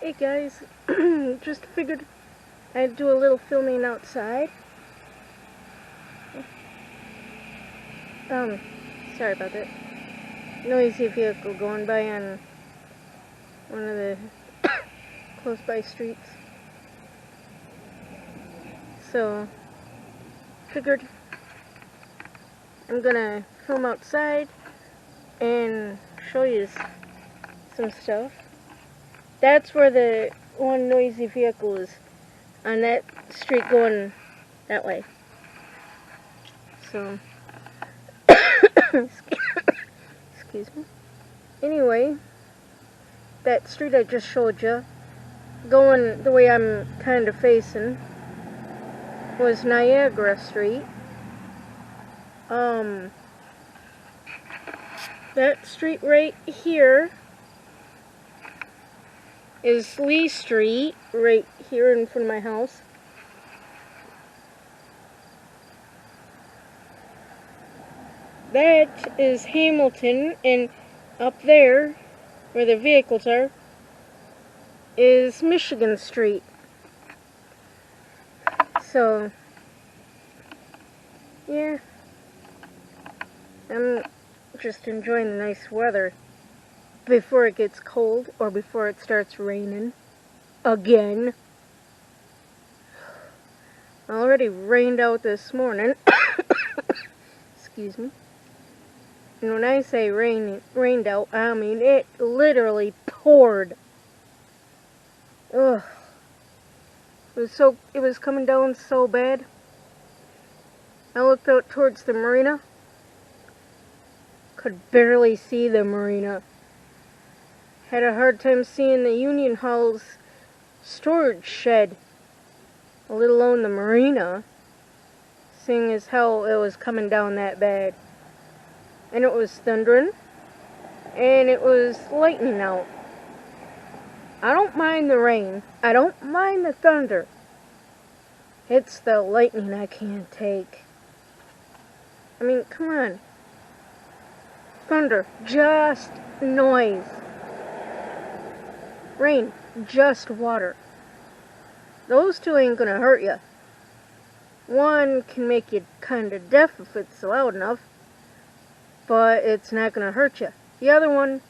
Hey guys, just figured I'd do a little filming outside. Sorry about that. Noisy vehicle going by on one of the close by streets. So, figured I'm gonna film outside and show you some stuff. That's where the one noisy vehicle is, on that street going that way. So, excuse me. Anyway, that street I just showed you, going the way I'm kind of facing, was Niagara Street. That street right here is Lee Street, right here in front of my house. That is Hamilton, and up there, where the vehicles are, is Michigan Street. So, yeah, I'm just enjoying the nice weather before it gets cold or before it starts raining again. Already rained out this morning. Excuse me. And when I say rained out, I mean it literally poured. Ugh. It was coming down so bad. I looked out towards the marina. Could barely see the marina. Had a hard time seeing the Union Hall's storage shed, let alone the marina, seeing as how it was coming down that bad. And it was thundering, and it was lightning out. I don't mind the rain. I don't mind the thunder. It's the lightning I can't take. I mean, come on. Thunder, just noise. Rain, just water. Those two ain't gonna hurt you. One can make you kinda deaf if it's loud enough, but it's not gonna hurt you. The other one,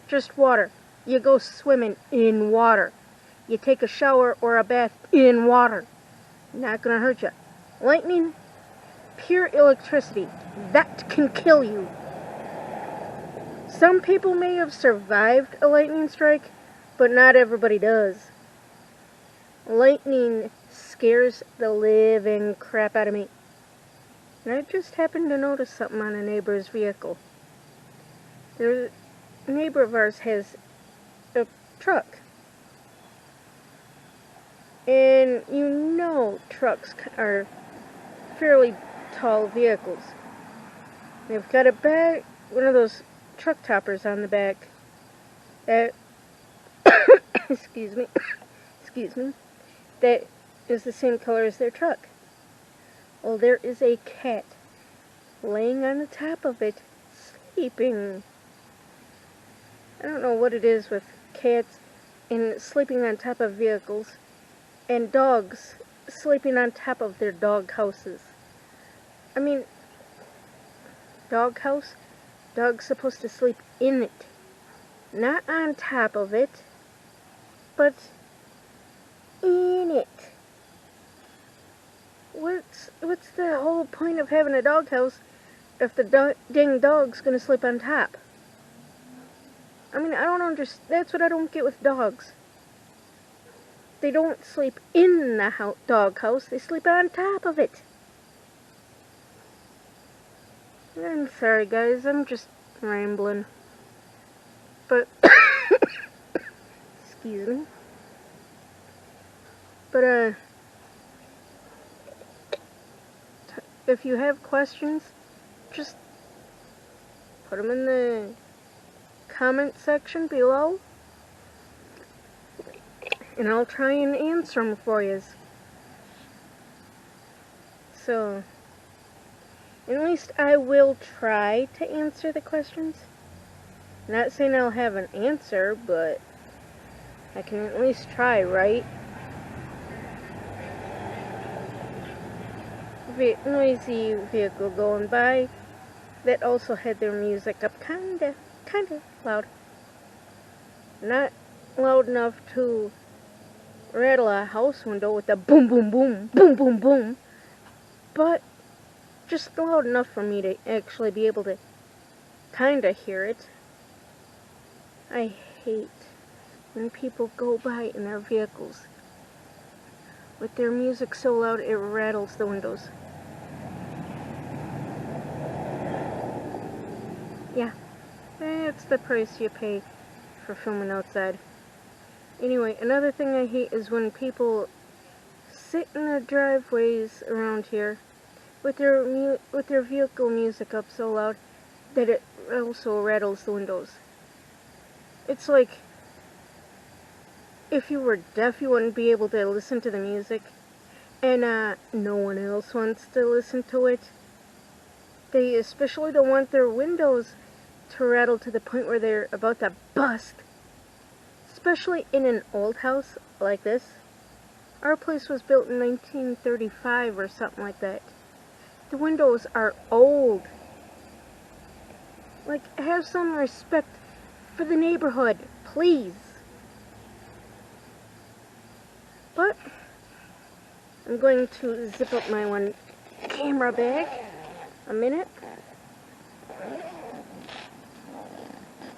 just water. You go swimming in water. You take a shower or a bath in water. Not gonna hurt you. Lightning, pure electricity. That can kill you. Some people may have survived a lightning strike, but not everybody does. Lightning scares the living crap out of me. And I just happened to notice something on a neighbor's vehicle. A neighbor of ours has a truck. And you know trucks are fairly tall vehicles. They've got a back, one of those truck toppers on the back that excuse me, that is the same color as their truck. Well, there is a cat laying on the top of it, sleeping. I don't know what it is with cats and sleeping on top of vehicles, and dogs sleeping on top of their dog houses. I mean, dog house? Dog's supposed to sleep in it. Not on top of it, but in it. What's the whole point of having a doghouse if the dang dog's gonna sleep on top? I mean, I don't understand. That's what I don't get with dogs. They don't sleep in the doghouse. They sleep on top of it. I'm sorry, guys. I'm just rambling. But excuse me. But if you have questions, just put them in the comment section below, and I'll try and answer them for you. So, at least I will try to answer the questions. Not saying I'll have an answer, but I can at least try, right? Noisy vehicle going by that also had their music up kinda loud. Not loud enough to rattle a house window with a boom boom boom, boom boom boom, but just loud enough for me to actually be able to kinda hear it. I hate when people go by in their vehicles with their music so loud it rattles the windows. Yeah, it's the price you pay for filming outside. Anyway, another thing I hate is when people sit in the driveways around here with their vehicle music up so loud that it also rattles the windows. It's like, if you were deaf, you wouldn't be able to listen to the music, and no one else wants to listen to it. They especially don't want their windows to rattle to the point where they're about to bust. Especially in an old house like this. Our place was built in 1935 or something like that. The windows are old. Like, have some respect for the neighborhood, please. But I'm going to zip up my one camera bag a minute.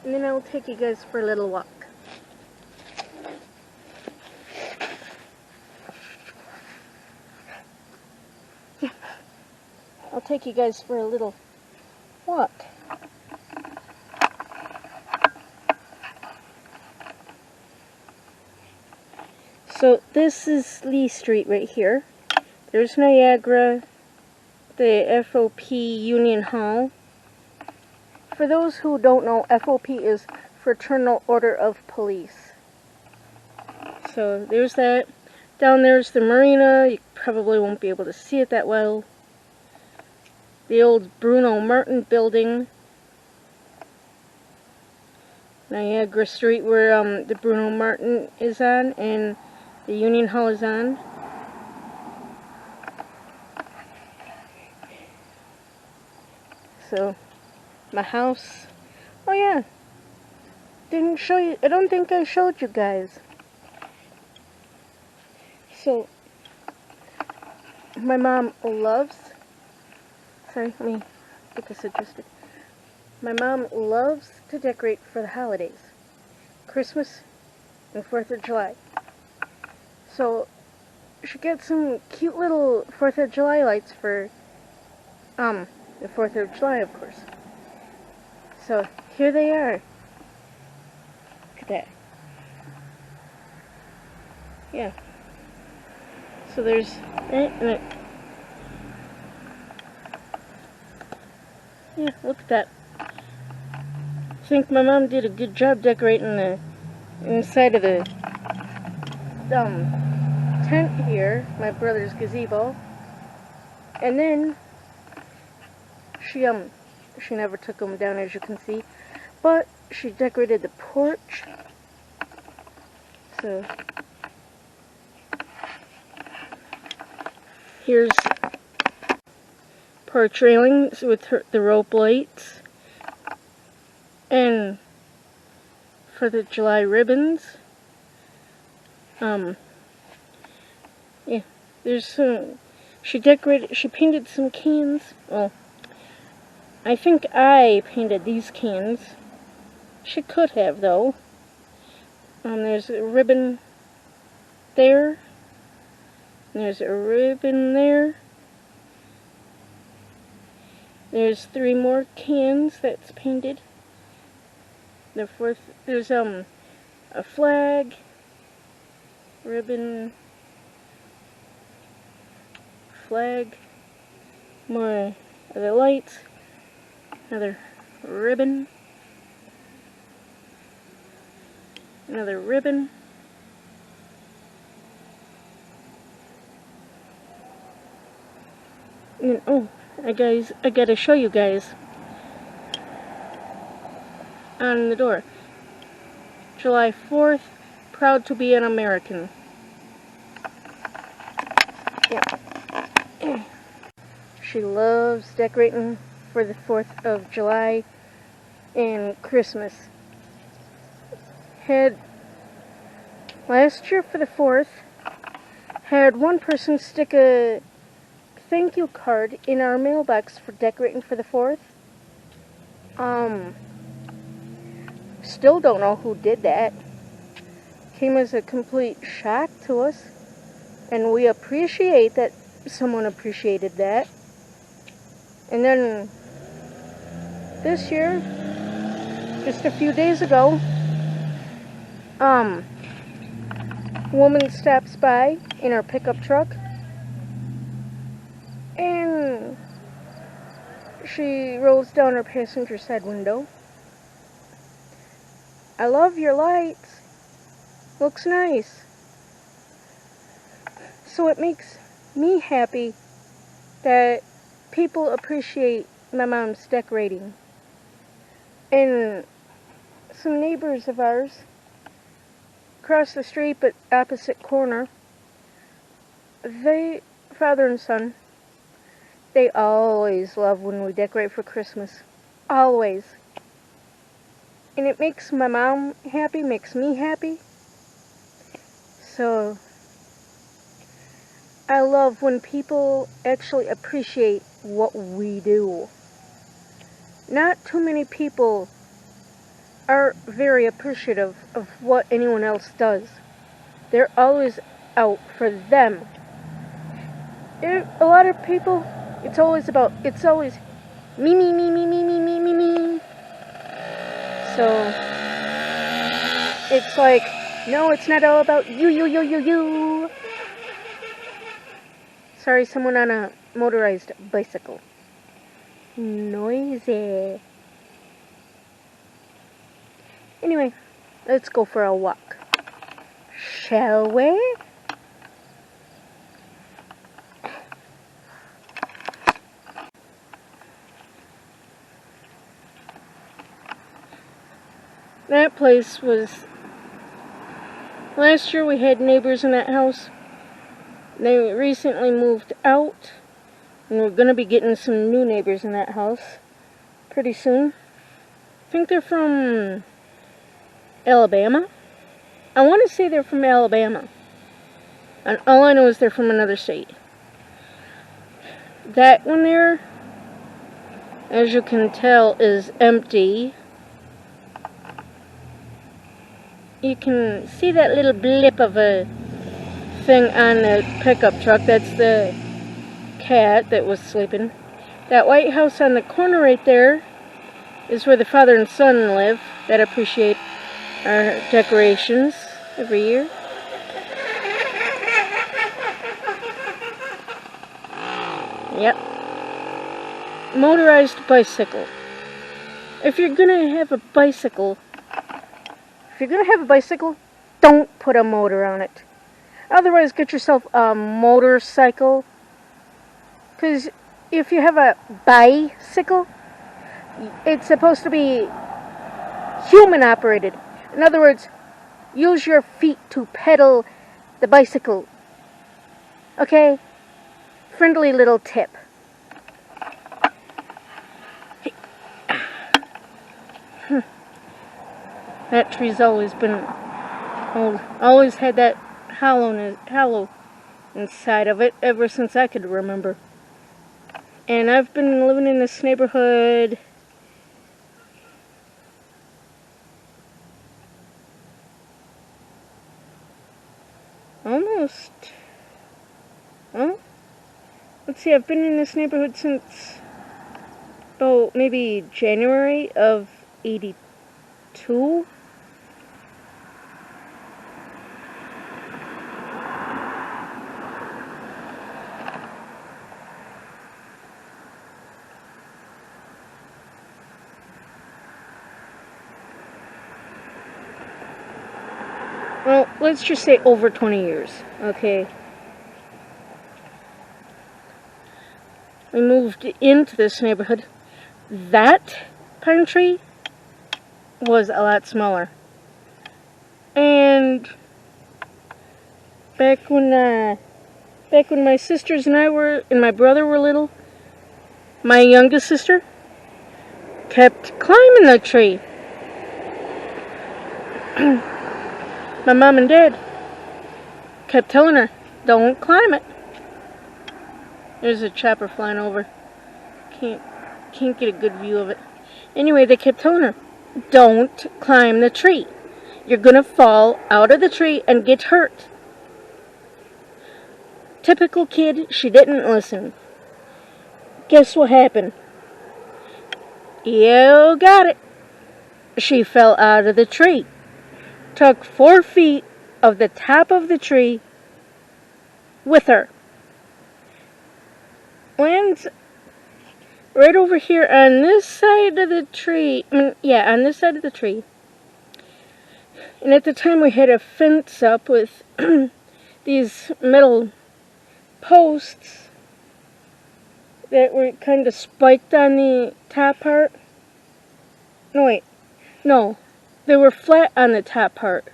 And then I'll take you guys for a little walk. Yeah. I'll take you guys for a little walk. So this is Lee Street right here. There's Niagara, the FOP Union Hall. For those who don't know, FOP is Fraternal Order of Police. So there's that. Down there's the marina. You probably won't be able to see it that well. The old Bruno Martin building. Niagara Street, where the Bruno Martin is on and the Union Hall is on. So, my house. Oh yeah, didn't show you. I don't think I showed you guys. So, my mom loves. Sorry, let me get this adjusted. My mom loves to decorate for the holidays, Christmas and 4th of July. So, she gets some cute little 4th of July lights for the 4th of July, of course. So, here they are. Look at that. Yeah. So there's that. Yeah, look at that. I think my mom did a good job decorating the inside of the tent here, my brother's gazebo. And then she never took them down, as you can see, but she decorated the porch. So here's porch railings with the rope lights, and for the July ribbons. Yeah, there's some. She painted some cans. Well, I think I painted these cans. She could have, though. There's a ribbon there. There's a ribbon there. There's 3 more cans that's painted. The 4th, there's a flag, ribbon, flag, more of the lights, another ribbon, another ribbon, and oh, I gotta show you guys on the door. July 4th, proud to be an American. Yeah. She loves decorating for the 4th of July and Christmas. Last year for the 4th, had one person stick a thank you card in our mailbox for decorating for the 4th. Still don't know who did that. Came as a complete shock to us, and we appreciate that someone appreciated that. And then this year, just a few days ago, a woman stops by in our pickup truck, and she rolls down her passenger side window. "I love your lights. Looks nice." So it makes me happy that people appreciate my mom's decorating. And some neighbors of ours across the street but opposite corner, father and son, they always love when we decorate for Christmas. Always. And it makes my mom happy, makes me happy. So I love when people actually appreciate what we do. Not too many people are very appreciative of what anyone else does. They're always out for them. A lot of people, it's always me, me, me, me, me, me, me, me, me. So it's like, no, it's not all about you, you, you, you, you. Sorry, someone on a motorized bicycle. Noisy. Anyway, let's go for a walk. Shall we? That place was... Last year we had neighbors in that house. They recently moved out, and we're going to be getting some new neighbors in that house pretty soon. I think they're from Alabama. I want to say they're from Alabama. And all I know is they're from another state. That one there, as you can tell, is empty. You can see that little blip of a thing on the pickup truck. That's the cat that was sleeping. That white house on the corner right there is where the father and son live that appreciate our decorations every year. Yep. Motorized bicycle. If you're gonna have a bicycle, don't put a motor on it. Otherwise, get yourself a motorcycle. Because if you have a bicycle, it's supposed to be human operated. In other words, use your feet to pedal the bicycle. Okay? Friendly little tip. That tree's always been old. Always had that hollow inside of it ever since I could remember. And I've been living in this neighborhood almost, well, let's see, I've been in this neighborhood since about maybe January of '82. Well, let's just say over 20 years, okay? We moved into this neighborhood. That pine tree was a lot smaller. And back when my sisters and my brother were little, my youngest sister kept climbing the tree. My mom and dad kept telling her, don't climb it. There's a chopper flying over. Can't get a good view of it. Anyway, they kept telling her, don't climb the tree. You're gonna fall out of the tree and get hurt. Typical kid, she didn't listen. Guess what happened? You got it. She fell out of the tree. Took 4 feet of the top of the tree with her. Lands right over here on this side of the tree. On this side of the tree. And at the time we had a fence up with these metal posts that were kind of spiked on the top part. No, they were flat on the top part.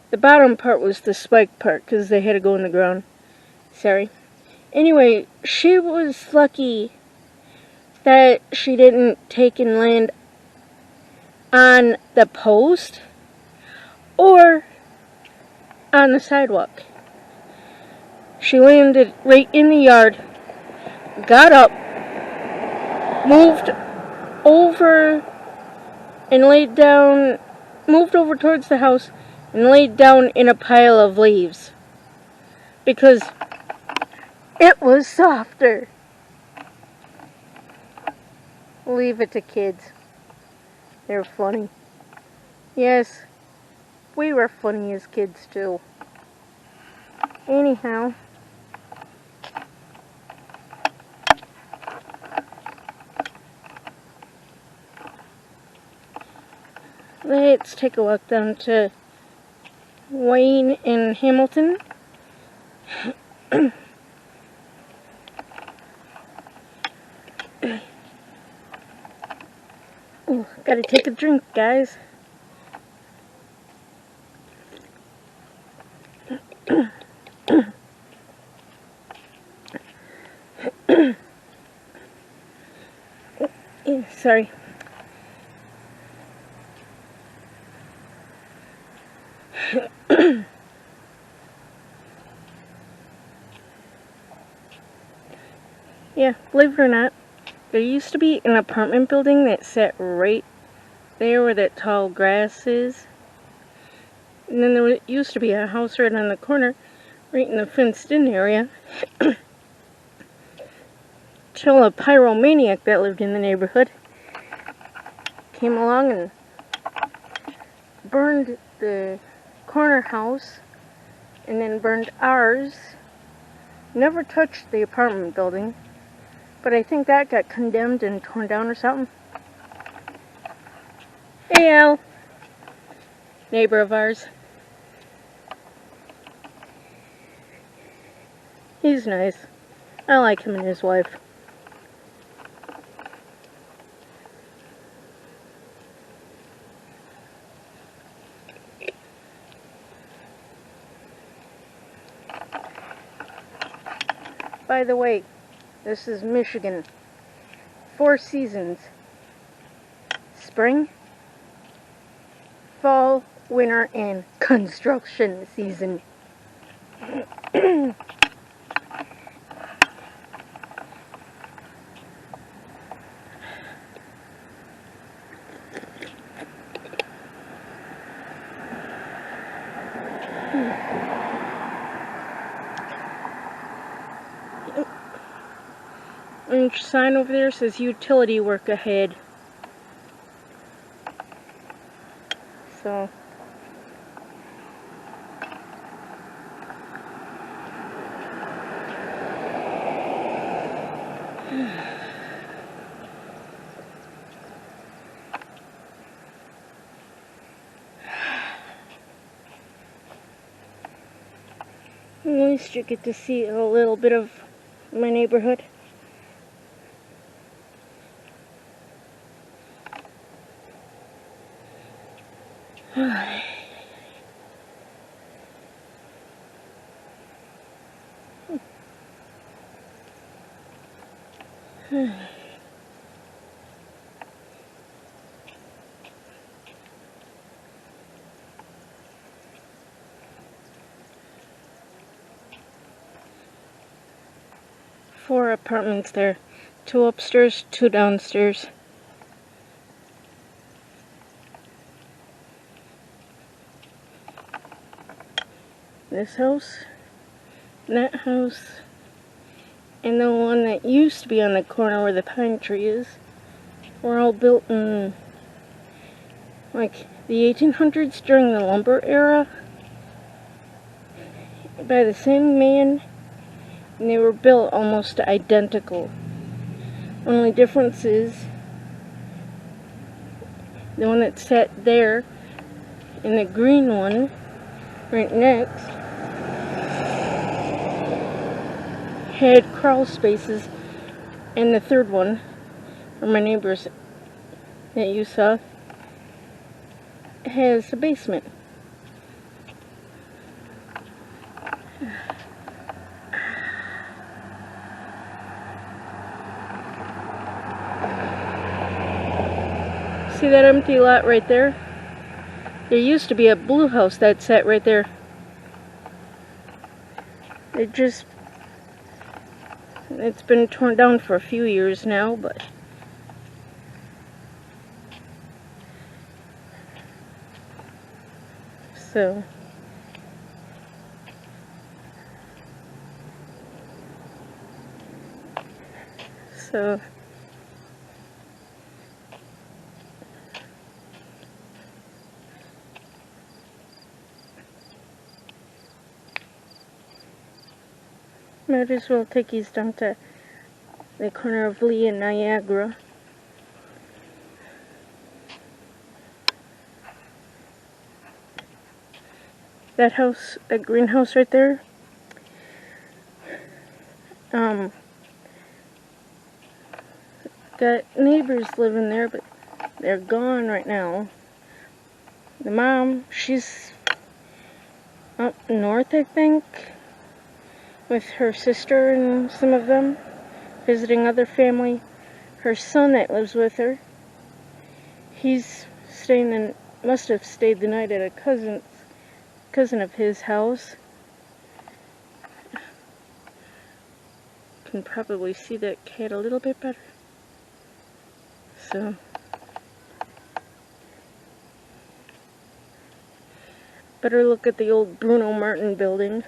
The bottom part was the spiked part because they had to go in the ground. Sorry. Anyway, she was lucky that she didn't take and land on the post or on the sidewalk. She landed right in the yard, got up, moved over towards the house and laid down in a pile of leaves because it was softer. Leave it to kids. They're funny. Yes, we were funny as kids too. Anyhow, let's take a walk down to Wayne and Hamilton. Ooh, gotta take a drink, guys. Sorry. Yeah, believe it or not, there used to be an apartment building that sat right there where that tall grass is. And then there used to be a house right on the corner, right in the fenced-in area. Till a pyromaniac that lived in the neighborhood came along and burned the corner house and then burned ours. Never touched the apartment building, but I think that got condemned and torn down or something. Hey Al, neighbor of ours. He's nice. I like him and his wife. By the way, this is Michigan. 4 seasons. Spring, fall, winter, and construction season. And sign over there says utility work ahead. So at least you get to see a little bit of my neighborhood. Four apartments there. 2 upstairs, 2 downstairs. This house, that house, and the one that used to be on the corner where the pine tree is, were all built in like the 1800s during the lumber era by the same man, and they were built almost identical. Only difference is the one that sat there and the green one right next had crawl spaces, and the third one, or my neighbor's that you saw, has a basement. See that empty lot right there? There used to be a blue house that sat right there. It's been torn down for a few years now, but so might as well take these down to the corner of Lee and Niagara. That house, that greenhouse right there, got neighbors living there, but they're gone right now. The mom, she's up north, I think, with her sister and some of them, visiting other family. Her son that lives with her, he's staying in, must have stayed the night at a cousin of his house. Can probably see that cat a little bit better. So, better look at the old Bruno Martin building.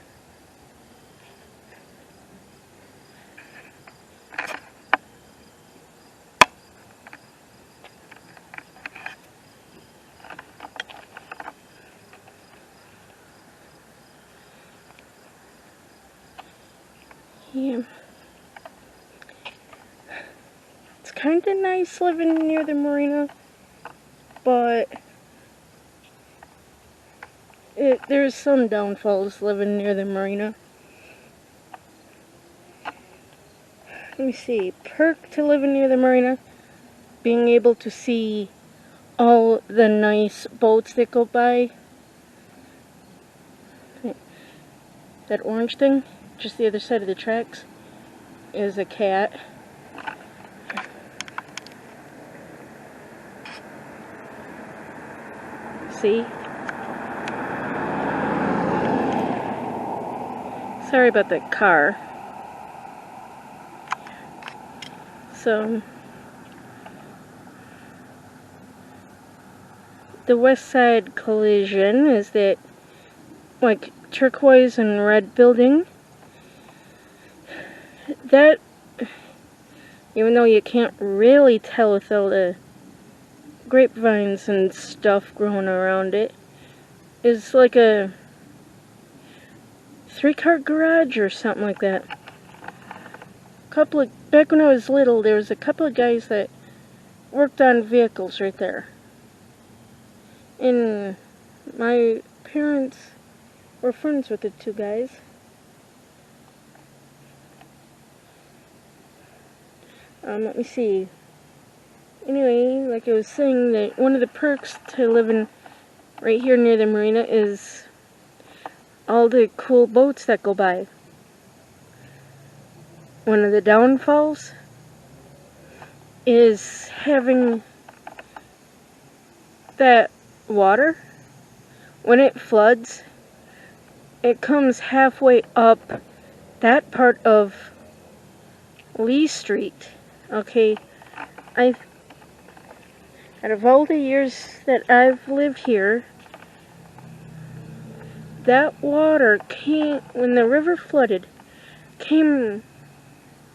Yeah. It's kind of nice living near the marina, but there's some downfalls living near the marina. Let me see. Perk to living near the marina, being able to see all the nice boats that go by. That orange thing, just the other side of the tracks, is a cat. See? Sorry about that car. So, the West Side Collision is that, like, turquoise and red building. That, even though you can't really tell with all the grapevines and stuff growing around it, is like a 3-car garage or something like that. Back when I was little, there was a couple of guys that worked on vehicles right there. And my parents were friends with the 2 guys. Let me see. Anyway, like I was saying, that one of the perks to living right here near the marina is all the cool boats that go by. One of the downfalls is having that water, when it floods, it comes halfway up that part of Lee Street. Okay, out of all the years that I've lived here, that water came, when the river flooded, came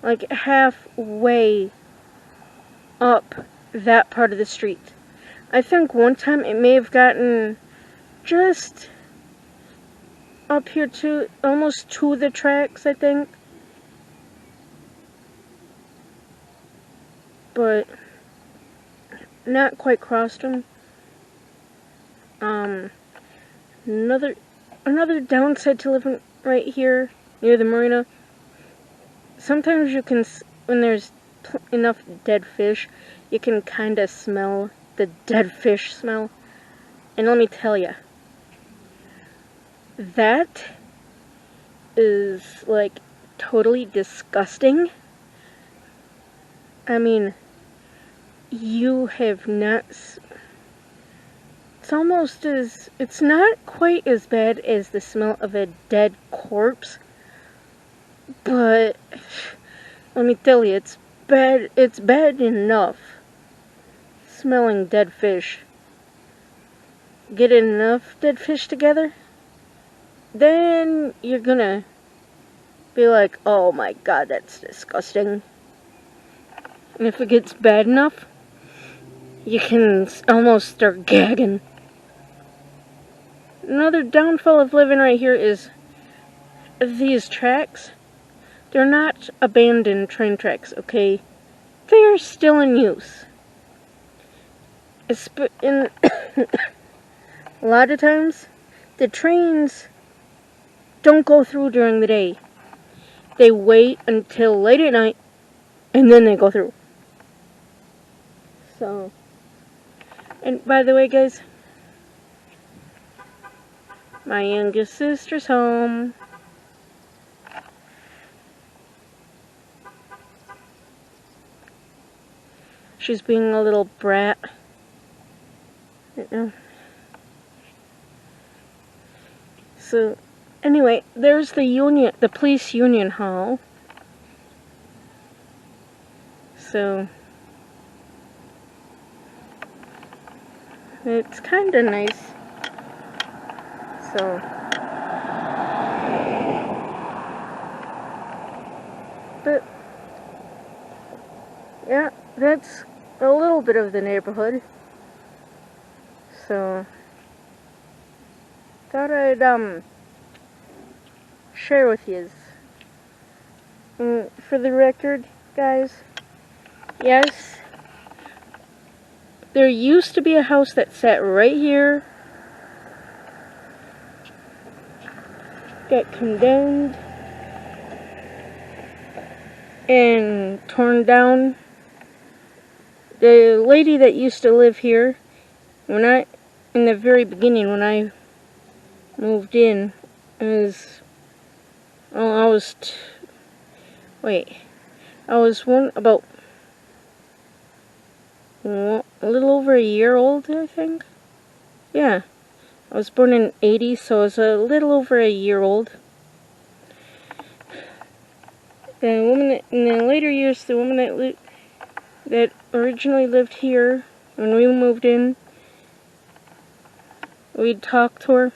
like halfway up that part of the street. I think one time it may have gotten just up here to, almost to the tracks, I think. But not quite crossed them. Another downside to living right here near the marina, sometimes you can, when there's enough dead fish, you can kind of smell the dead fish smell. And let me tell you, that is like totally disgusting. I mean, you have not. It's not quite as bad as the smell of a dead corpse, but let me tell you, it's bad. It's bad enough smelling dead fish. Get enough dead fish together, then you're gonna be like, oh my god, that's disgusting. And if it gets bad enough, you can almost start gagging. Another downfall of living right here is these tracks. They're not abandoned train tracks, okay? They are still in use. A lot of times, the trains don't go through during the day. They wait until late at night, and then they go through. So, and by the way, guys, my youngest sister's home. She's being a little brat. So, anyway, there's the police union hall. So, it's kind of nice. So, but, yeah, that's a little bit of the neighborhood. So, thought I'd, share with you. For the record, guys, yes, there used to be a house that sat right here, got condemned and torn down. The lady that used to live here, in the very beginning, when I moved in, I was about a little over a year old, I think. Yeah, I was born in '80, so I was a little over a year old. The woman in the later years, the woman that originally lived here, when we moved in, we'd talk to her.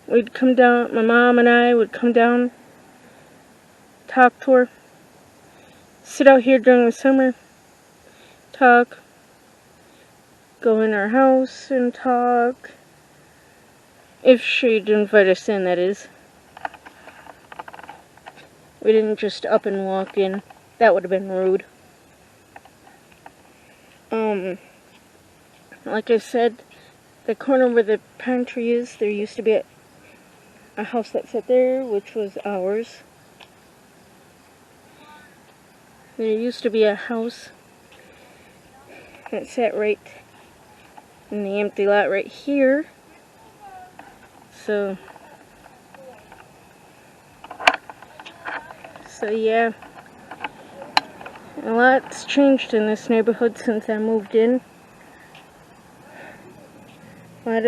We'd come down, my mom and I would come down, talk to her, sit out here during the summer, talk, go in our house and talk, if she'd invite us in, that is. We didn't just up and walk in. That would have been rude. Like I said, the corner where the pantry is, there used to be a house that sat there, which was ours. There used to be a house that sat right in the empty lot right here. So yeah. A lot's changed in this neighborhood since I moved in. A lot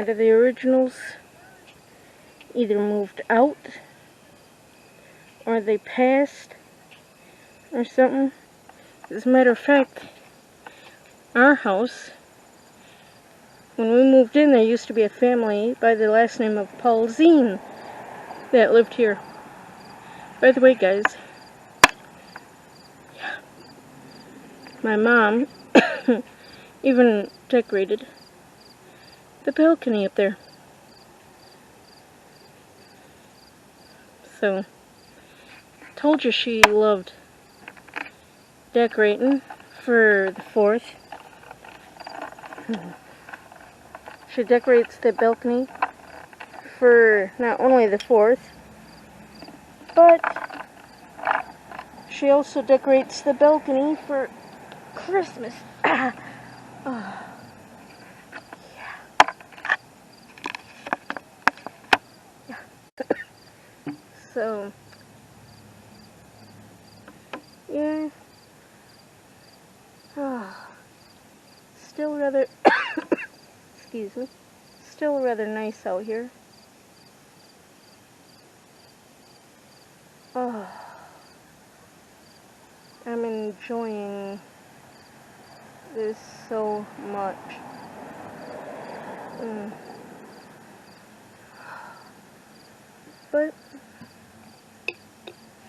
of the originals either moved out or they passed or something. As a matter of fact, our house, when we moved in, there used to be a family by the last name of Paulzine that lived here. By the way, guys, my mom even decorated the balcony up there. So, told you she loved decorating for the 4th. She decorates the balcony for not only the 4th, but she also decorates the balcony for Christmas. Oh. Yeah. So, yeah. Oh. Still rather, excuse me, still rather nice out here. Oh. I'm enjoying this so much. But I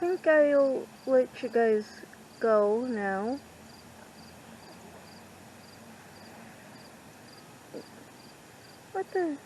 think I'll let you guys go now. What the?